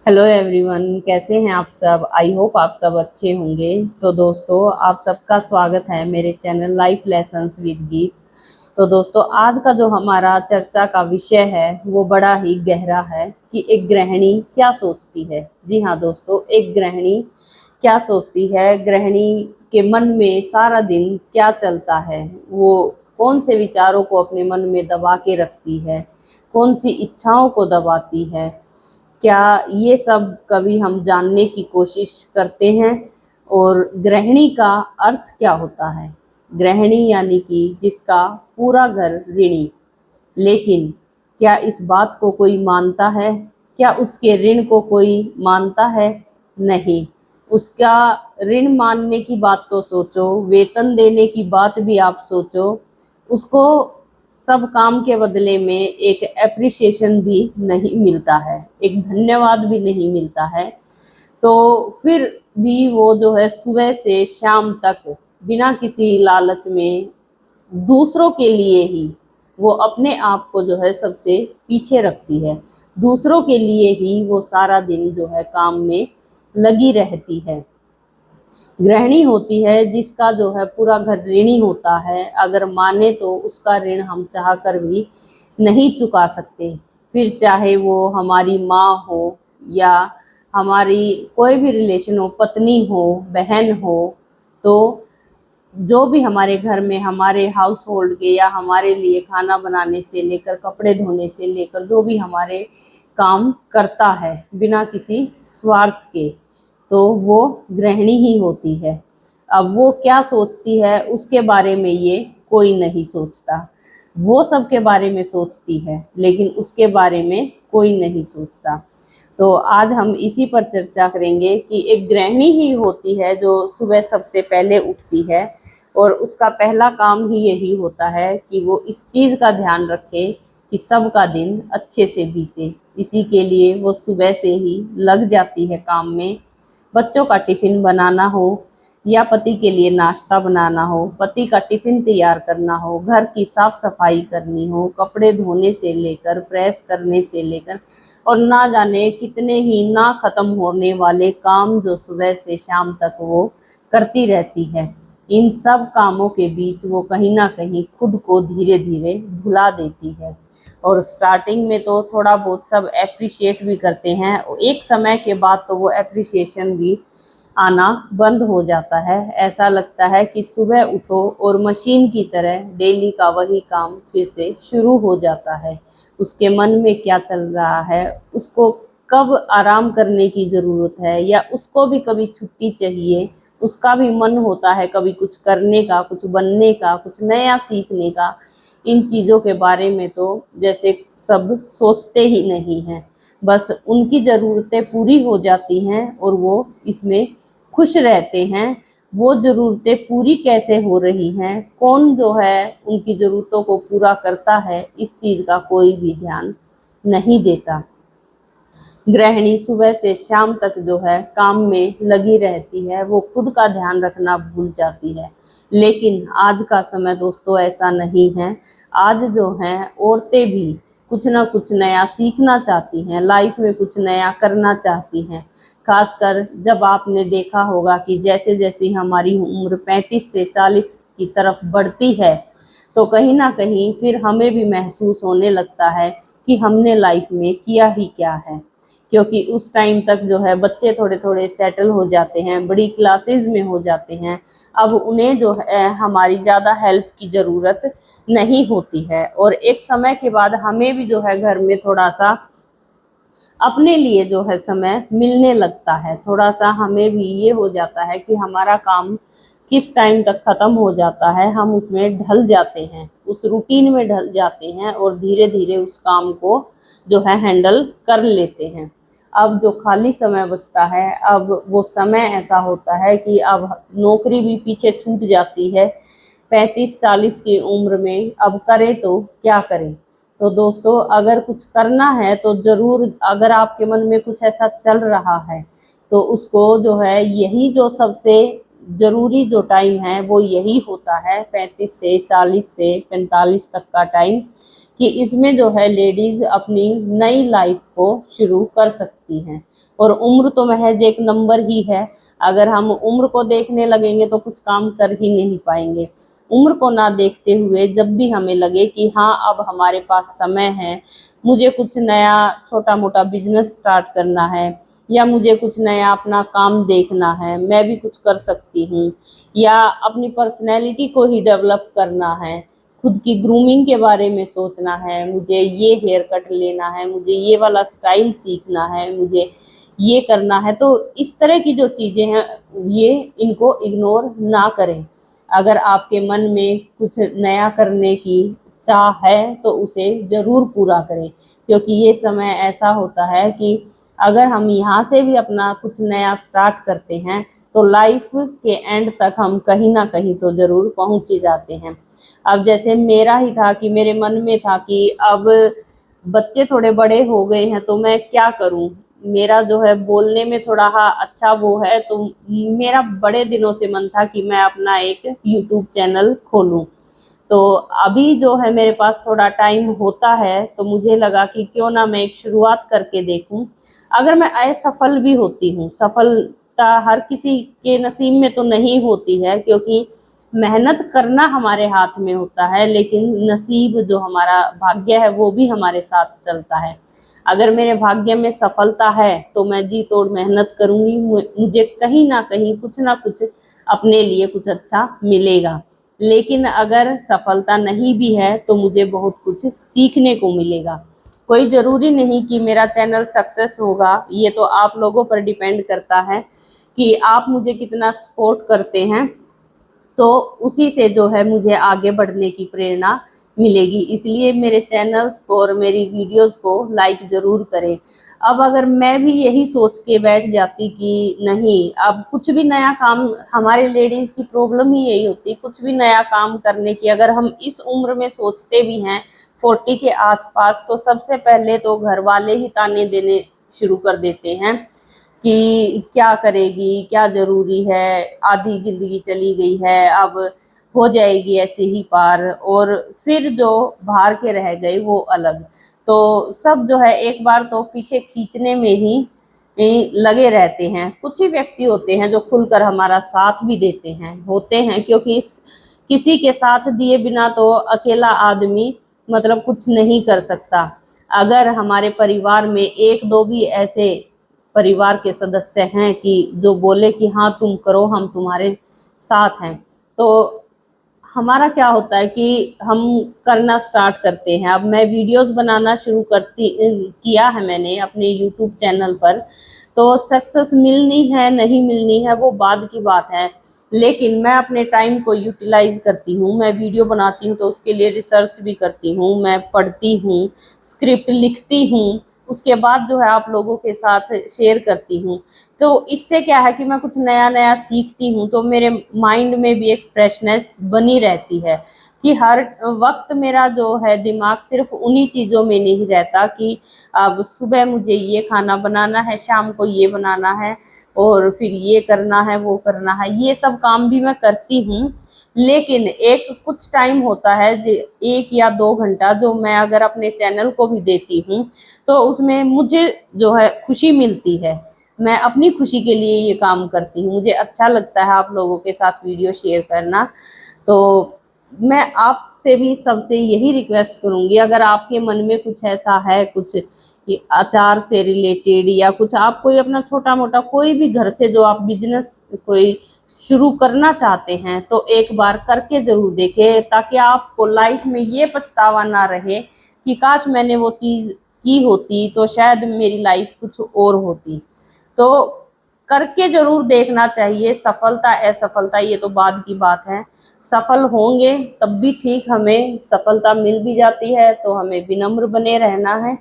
Hello everyone, कैसे हैं आप सब। आई होप आप सब अच्छे होंगे। तो दोस्तों, आप सबका स्वागत है मेरे चैनल लाइफ लेसन्स विद गीत। तो दोस्तों, आज का जो हमारा चर्चा का विषय है वो बड़ा ही गहरा है कि एक गृहिणी क्या सोचती है। जी हाँ दोस्तों, एक गृहिणी क्या सोचती है, गृहिणी के मन में सारा दिन क्या चलता है, वो कौन से विचारों को अपने मन में दबा के रखती है, कौन सी इच्छाओं को दबाती है, क्या ये सब कभी हम जानने की कोशिश करते हैं। और गृहिणी का अर्थ क्या होता है। गृहिणी यानी कि जिसका पूरा घर ऋणी। लेकिन क्या इस बात को कोई मानता है? क्या उसके ऋण को कोई मानता है? नहीं। उसका ऋण मानने की बात तो सोचो, वेतन देने की बात भी आप सोचो, उसको सब काम के बदले में एक एप्रिसिएशन भी नहीं मिलता है, एक धन्यवाद भी नहीं मिलता है। तो फिर भी वो जो है सुबह से शाम तक बिना किसी लालच में दूसरों के लिए ही वो अपने आप को जो है सबसे पीछे रखती है। दूसरों के लिए ही वो सारा दिन जो है काम में लगी रहती है। गृहिणी होती है जिसका जो है पूरा घर ऋणी होता है। अगर माने तो उसका ऋण हम चाह कर भी नहीं चुका सकते। फिर चाहे वो हमारी माँ हो या हमारी कोई भी रिलेशन हो, पत्नी हो, बहन हो, तो जो भी हमारे घर में हमारे हाउस होल्ड के या हमारे लिए खाना बनाने से लेकर कपड़े धोने से लेकर जो भी हमारे काम करता है बिना किसी स्वार्थ के, तो वो गृहिणी ही होती है। अब वो क्या सोचती है उसके बारे में ये कोई नहीं सोचता। वो सबके बारे में सोचती है लेकिन उसके बारे में कोई नहीं सोचता। तो आज हम इसी पर चर्चा करेंगे कि एक गृहिणी ही होती है जो सुबह सबसे पहले उठती है और उसका पहला काम ही यही होता है कि वो इस चीज़ का ध्यान रखे कि सबका दिन अच्छे से बीते। इसी के लिए वो सुबह से ही लग जाती है काम में। बच्चों का टिफिन बनाना हो या पति के लिए नाश्ता बनाना हो, पति का टिफिन तैयार करना हो, घर की साफ सफाई करनी हो, कपड़े धोने से लेकर प्रेस करने से लेकर और ना जाने कितने ही ना खत्म होने वाले काम जो सुबह से शाम तक वो करती रहती है। इन सब कामों के बीच वो कहीं ना कहीं खुद को धीरे धीरे भुला देती है। और स्टार्टिंग में तो थोड़ा बहुत सब एप्रिशिएट भी करते हैं, एक समय के बाद तो वो एप्रिशिएशन भी आना बंद हो जाता है। ऐसा लगता है कि सुबह उठो और मशीन की तरह डेली का वही काम फिर से शुरू हो जाता है। उसके मन में क्या चल रहा है, उसको कब आराम करने की ज़रूरत है या उसको भी कभी छुट्टी चाहिए। उसका भी मन होता है कभी कुछ करने का, कुछ बनने का, कुछ नया सीखने का। इन चीज़ों के बारे में तो जैसे सब सोचते ही नहीं हैं। बस उनकी ज़रूरतें पूरी हो जाती हैं और वो इसमें खुश रहते हैं। वो ज़रूरतें पूरी कैसे हो रही हैं, कौन जो है उनकी ज़रूरतों को पूरा करता है, इस चीज़ का कोई भी ध्यान नहीं देता। गृहिणी सुबह से शाम तक जो है काम में लगी रहती है, वो खुद का ध्यान रखना भूल जाती है। लेकिन आज का समय दोस्तों ऐसा नहीं है। आज जो है औरतें भी कुछ ना कुछ नया सीखना चाहती हैं, लाइफ में कुछ नया करना चाहती हैं। खासकर जब आपने देखा होगा कि जैसे जैसे हमारी उम्र 35 से 40 की तरफ बढ़ती है तो कहीं ना कहीं फिर हमें भी महसूस होने लगता है कि हमने लाइफ में किया ही क्या है। क्योंकि उस टाइम तक जो है बच्चे थोड़े थोड़े सेटल हो जाते हैं, बड़ी क्लासेस में हो जाते हैं। अब उन्हें जो है हमारी ज़्यादा हेल्प की ज़रूरत नहीं होती है और एक समय के बाद हमें भी जो है घर में थोड़ा सा अपने लिए जो है समय मिलने लगता है। थोड़ा सा हमें भी ये हो जाता है कि हमारा काम किस टाइम तक ख़त्म हो जाता है, हम उसमें ढल जाते हैं, उस रूटीन में ढल जाते हैं और धीरे धीरे उस काम को जो है हैंडल कर लेते हैं। अब जो खाली समय बचता है, अब वो समय ऐसा होता है कि अब नौकरी भी पीछे छूट जाती है। 35-40 की उम्र में अब करे तो क्या करें। तो दोस्तों, अगर कुछ करना है तो ज़रूर, अगर आपके मन में कुछ ऐसा चल रहा है तो उसको जो है यही जो सबसे ज़रूरी जो टाइम है वो यही होता है, 35 से 40 से 45 तक का टाइम, कि इसमें जो है लेडीज़ अपनी नई लाइफ को शुरू कर सकती हैं। और उम्र तो महज एक नंबर ही है। अगर हम उम्र को देखने लगेंगे तो कुछ काम कर ही नहीं पाएंगे। उम्र को ना देखते हुए जब भी हमें लगे कि हाँ अब हमारे पास समय है, मुझे कुछ नया छोटा मोटा बिजनेस स्टार्ट करना है, या मुझे कुछ नया अपना काम देखना है, मैं भी कुछ कर सकती हूँ, या अपनी पर्सनैलिटी को ही डेवलप करना है, खुद की ग्रूमिंग के बारे में सोचना है, मुझे ये हेयर कट लेना है, मुझे ये वाला स्टाइल सीखना है, मुझे ये करना है, तो इस तरह की जो चीज़ें हैं ये इनको इग्नोर ना करें। अगर आपके मन में कुछ नया करने की चाह है तो उसे ज़रूर पूरा करें, क्योंकि ये समय ऐसा होता है कि अगर हम यहाँ से भी अपना कुछ नया स्टार्ट करते हैं तो लाइफ के एंड तक हम कहीं ना कहीं तो ज़रूर पहुँच ही जाते हैं। अब जैसे मेरा ही था कि मेरे मन में था कि अब बच्चे थोड़े बड़े हो गए हैं तो मैं क्या करूं, मेरा जो है बोलने में थोड़ा अच्छा वो है, तो मेरा बड़े दिनों से मन था कि मैं अपना एक यूट्यूब चैनल खोलूं। तो अभी जो है मेरे पास थोड़ा टाइम होता है तो मुझे लगा कि क्यों ना मैं एक शुरुआत करके देखूं। अगर मैं असफल भी होती हूँ, सफलता हर किसी के नसीब में तो नहीं होती है, क्योंकि मेहनत करना हमारे हाथ में होता है, लेकिन नसीब जो हमारा भाग्य है वो भी हमारे साथ चलता है। अगर मेरे भाग्य में सफलता है तो मैं जी तोड़ मेहनत करूंगी, मुझे कहीं ना कुछ अपने लिए कुछ अच्छा मिलेगा। लेकिन अगर सफलता नहीं भी है तो मुझे बहुत कुछ सीखने को मिलेगा। कोई ज़रूरी नहीं कि मेरा चैनल सक्सेस होगा, ये तो आप लोगों पर डिपेंड करता है कि आप मुझे कितना सपोर्ट करते हैं, तो उसी से जो है मुझे आगे बढ़ने की प्रेरणा मिलेगी। इसलिए मेरे चैनल्स को और मेरी वीडियोस को लाइक ज़रूर करें। अब अगर मैं भी यही सोच के बैठ जाती कि नहीं अब कुछ भी नया काम, हमारे लेडीज़ की प्रॉब्लम ही यही होती, कुछ भी नया काम करने की अगर हम इस उम्र में सोचते भी हैं 40 के आसपास, तो सबसे पहले तो घर वाले ही ताने देने शुरू कर देते हैं कि क्या करेगी, क्या ज़रूरी है, आधी ज़िंदगी चली गई है, अब हो जाएगी ऐसे ही पार, और फिर जो बाहर के रह गए वो अलग। तो सब जो है एक बार तो पीछे खींचने में ही लगे रहते हैं। कुछ ही व्यक्ति होते हैं जो खुलकर हमारा साथ भी देते हैं, होते हैं, क्योंकि किसी के साथ दिए बिना तो अकेला आदमी मतलब कुछ नहीं कर सकता। अगर हमारे परिवार में एक दो भी ऐसे परिवार के सदस्य हैं कि जो बोले कि हाँ तुम करो, हम तुम्हारे साथ हैं, तो हमारा क्या होता है कि हम करना स्टार्ट करते हैं। अब मैं वीडियोस बनाना शुरू किया है मैंने अपने यूट्यूब चैनल पर, तो सक्सेस मिलनी है नहीं मिलनी है वो बाद की बात है, लेकिन मैं अपने टाइम को यूटिलाइज करती हूँ। मैं वीडियो बनाती हूँ तो उसके लिए रिसर्च भी करती हूँ, मैं पढ़ती हूँ, स्क्रिप्ट लिखती हूँ, उसके बाद जो है आप लोगों के साथ शेयर करती हूँ। तो इससे क्या है कि मैं कुछ नया नया सीखती हूँ, तो मेरे माइंड में भी एक फ्रेशनेस बनी रहती है कि हर वक्त मेरा जो है दिमाग सिर्फ उन्हीं चीज़ों में नहीं रहता कि अब सुबह मुझे ये खाना बनाना है, शाम को ये बनाना है, और फिर ये करना है वो करना है। ये सब काम भी मैं करती हूँ, लेकिन एक कुछ टाइम होता है 1 या 2 घंटा जो मैं अगर अपने चैनल को भी देती हूँ तो उसमें मुझे जो है खुशी मिलती है। मैं अपनी खुशी के लिए ये काम करती हूँ, मुझे अच्छा लगता है आप लोगों के साथ वीडियो शेयर करना। तो मैं आपसे भी सबसे यही रिक्वेस्ट करूँगी, अगर आपके मन में कुछ ऐसा है, कुछ ये अचार से रिलेटेड या कुछ आप कोई अपना छोटा मोटा कोई भी घर से जो आप बिजनेस कोई शुरू करना चाहते हैं, तो एक बार करके ज़रूर देखें, ताकि आपको लाइफ में ये पछतावा ना रहे कि काश मैंने वो चीज़ की होती तो शायद मेरी लाइफ कुछ और होती। तो करके ज़रूर देखना चाहिए। सफलता असफलता ये तो बाद की बात है, सफल होंगे तब भी ठीक, हमें सफलता मिल भी जाती है तो हमें विनम्र बने रहना है।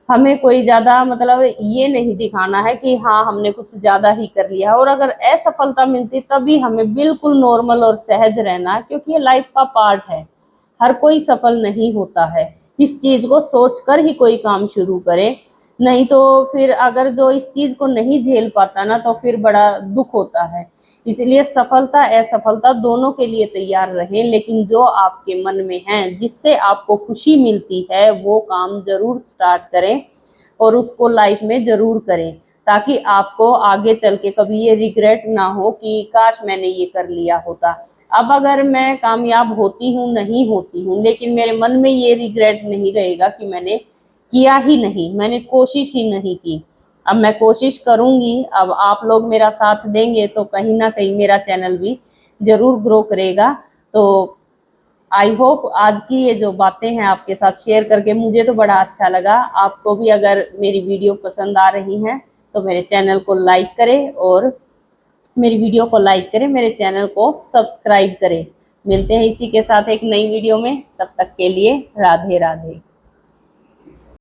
हमें कोई ज़्यादा मतलब ये नहीं दिखाना है कि हाँ हमने कुछ ज़्यादा ही कर लिया, और अगर असफलता मिलती तभी हमें बिल्कुल नॉर्मल और सहज रहना है, क्योंकि ये लाइफ का पार्ट है। हर कोई सफल नहीं होता है, इस चीज़ को सोचकर ही कोई काम शुरू करे। नहीं तो फिर अगर जो इस चीज को नहीं झेल पाता ना, तो फिर बड़ा दुख होता है। इसलिए सफलता असफलता दोनों के लिए तैयार रहें, लेकिन जो आपके मन में है, जिससे आपको खुशी मिलती है, वो काम जरूर स्टार्ट करें और उसको लाइफ में जरूर करें, ताकि आपको आगे चल के कभी ये रिग्रेट ना हो कि काश मैंने ये कर लिया होता। अब अगर मैं कामयाब होती हूँ नहीं होती हूँ, लेकिन मेरे मन में ये रिग्रेट नहीं रहेगा कि मैंने किया ही नहीं, मैंने कोशिश ही नहीं की। अब मैं कोशिश करूंगी, अब आप लोग मेरा साथ देंगे तो कहीं ना कहीं मेरा चैनल भी जरूर ग्रो करेगा। तो आई होप आज की ये जो बातें हैं आपके साथ शेयर करके मुझे तो बड़ा अच्छा लगा। आपको भी अगर मेरी वीडियो पसंद आ रही है तो मेरे चैनल को लाइक करें, और मेरी वीडियो को लाइक करें, मेरे चैनल को सब्सक्राइब करें। मिलते हैं इसी के साथ एक नई वीडियो में, तब तक के लिए राधे राधे।